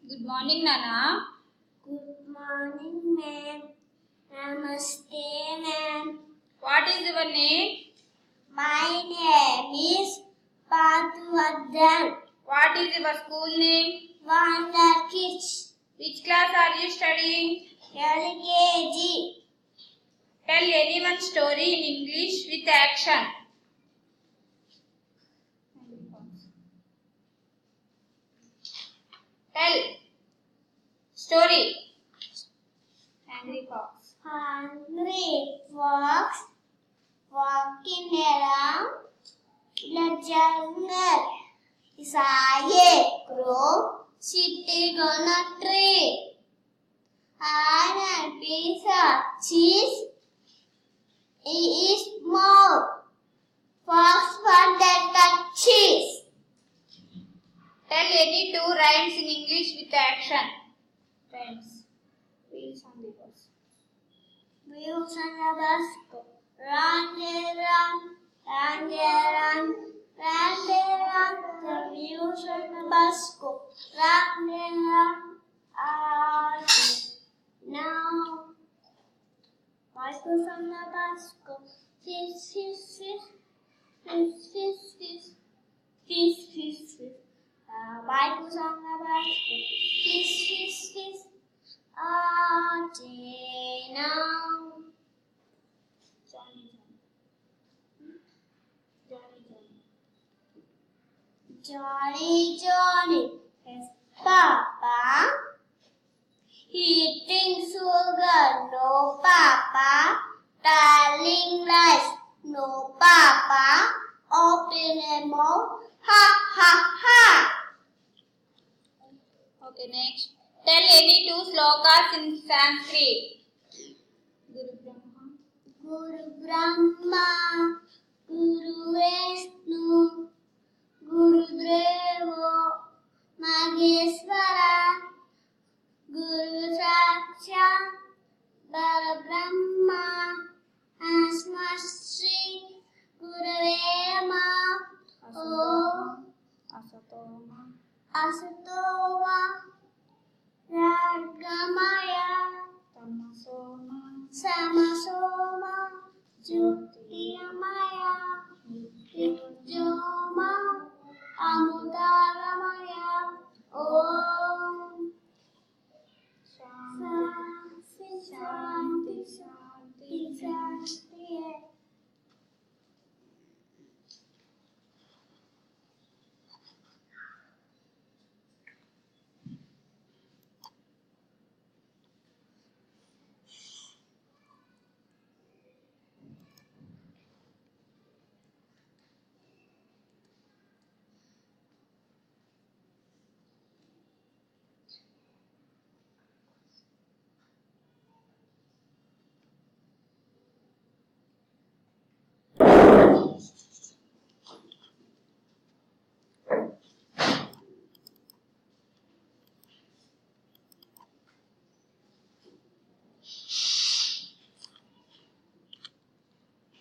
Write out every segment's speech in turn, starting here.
Good morning, Nana. Good morning, ma'am. Namaste, ma'am. What is your name? My name is Pardhu. What is your school name? Vardhan Kidz. Which class are you studying? LKG. Tell any one story in English with action. Tell. Story. Angry fox. Hungry fox walking around the jungle. He saw a crow sitting on a tree. And a piece of cheese in his mouth. Fox wanted the cheese. Tell any two rhymes in English with action. Rhymes. Wheels on the bus. Wheels on the bus go round and round, round and round, round and round. The wheels on the bus go round and round. All day. Now, wipers on the bus go fish, fish, fish, fish, fish, fish, fish, fish, fish. Wipers on the bus go fish, fish, fish. All day now. Johnny, Johnny, his papa. Eating sugar, no papa. Telling lies, no papa. Open a mouth, ha ha ha. Okay, next. Tell any two slokas in Sanskrit. Guru Brahma, Guru Vishnu, Guru Devo, Maheshwara, Guru Sakshat, Parabrahma, Asma Shri, Gurave Namah, Om Asatoma, Ragamaya, Samasoma, Jyotirmaya, Jyojoma, Amudaramaya, Om Shanti, Shanti, Shanti, Shanti.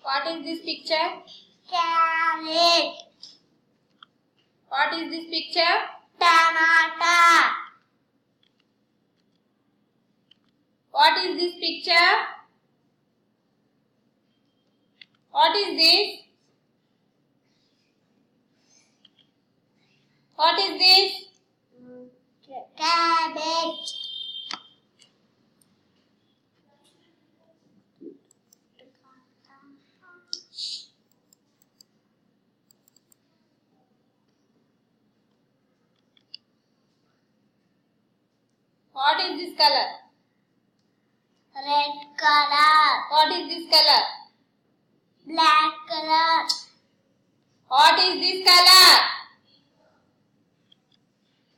What is this picture? Carrot, What is this picture? tomato, What is this picture? What is this? What is this? cabbage, What is this color? red color, What is this color? black color, What is this color?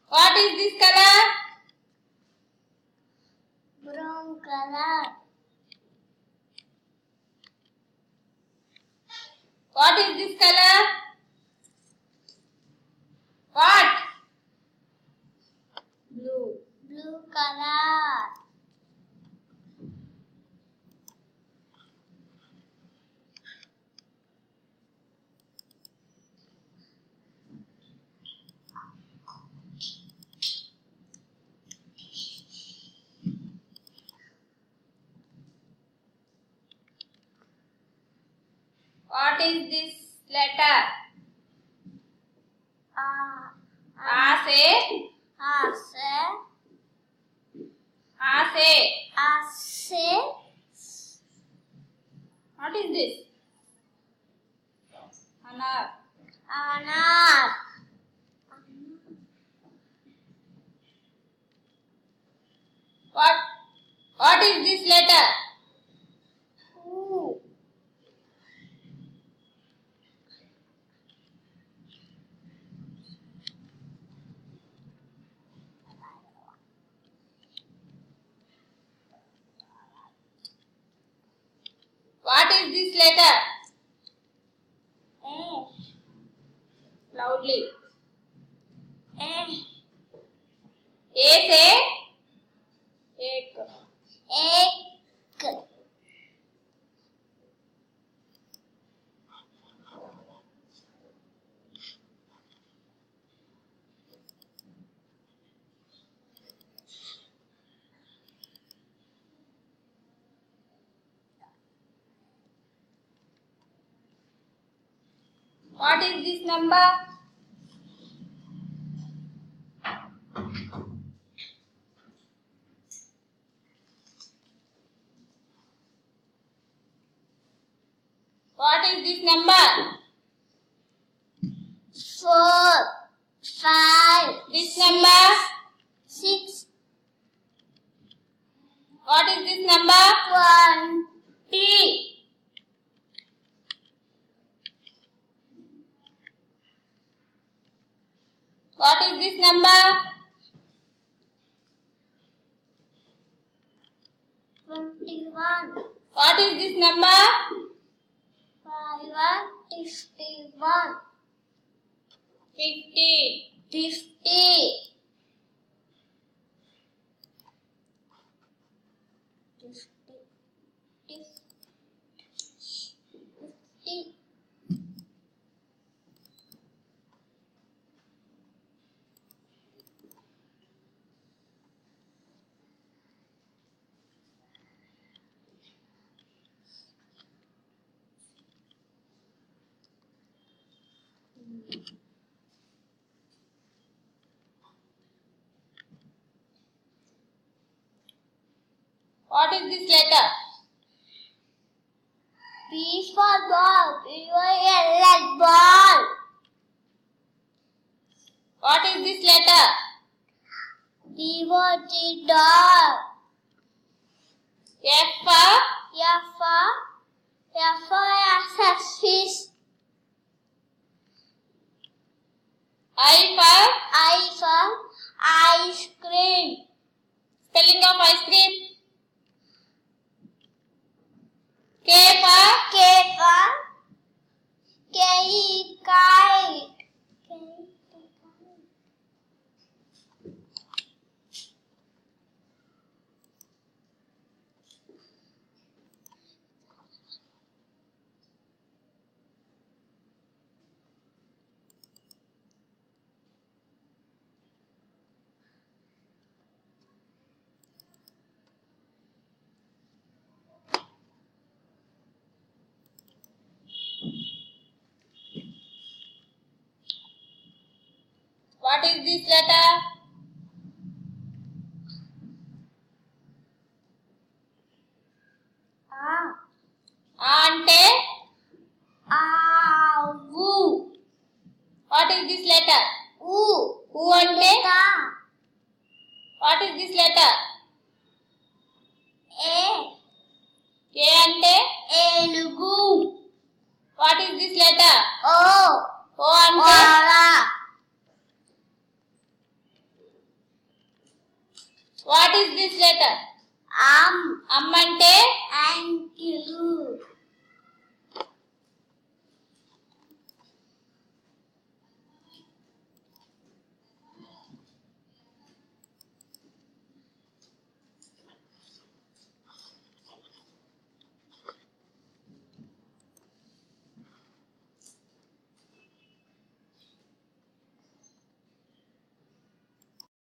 What is this color? brown color, What is this color? What? Blue. blue color, is this letter? A say. What is this? Anar. What is this letter? What is this letter? Loudly. A say. Ek. What is this number? What is this number? 4, 5, This number? 6, What is this number? 20. What is this number? 21. What is this number? 51. 50. 50. 50. What is this letter? B for ball. B for like ball. What is this letter? D for the dog. F for? F for fish. I for ice cream. Spelling of ice cream. K for? Kite. What is this letter? Ante? Avu. What is this letter? Who ante? What is this letter? K ante? Elugu. What is this letter? O ante? Ola. What is this letter? Am ante?